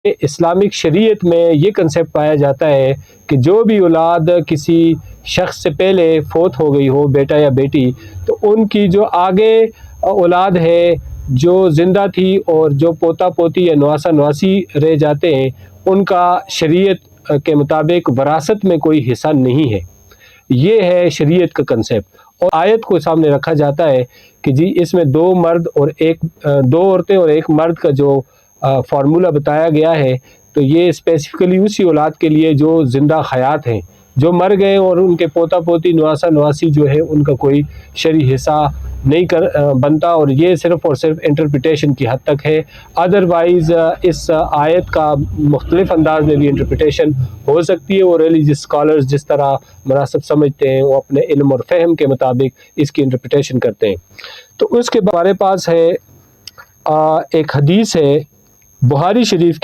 Islamic शरीयत में ये कंसेप्ट पाया जाता है कि जो भी औलाद किसी शख्स से पहले फ़ौत हो गई हो, बेटा या बेटी, तो उनकी जो आगे औलाद है जो ज़िंदा थी और जो पोता पोती या नवासा नवासी रह जाते हैं, उनका शरीयत के मुताबिक वरासत में कोई हिस्सा नहीं है। ये है शरीयत का कंसेप्ट। और आयत को सामने रखा जाता है कि जी इसमें दो मर्द और दो औरतें और एक मर्द का जो फार्मूला बताया गया है, तो ये स्पेसिफिकली उसी औलाद के लिए जो ज़िंदा हयात हैं। जो मर गए और उनके पोता पोती नवासा नवासी जो है उनका कोई शरई हिस्सा नहीं बनता, और ये सिर्फ़ और सिर्फ इंटरप्रिटेशन की हद तक है। अदरवाइज़ इस आयत का मुख्तलिफ अंदाज में भी इंटरप्रिटेशन हो सकती है, और रिलीजियस स्कॉलर्स जिस तरह मुनासिब समझते हैं वो अपने इल्म और फ़हम के मुताबिक इसकी इंटरप्रिटेशन करते हैं। तो उसके हमारे पास है एक हदीस है बुखारी शरीफ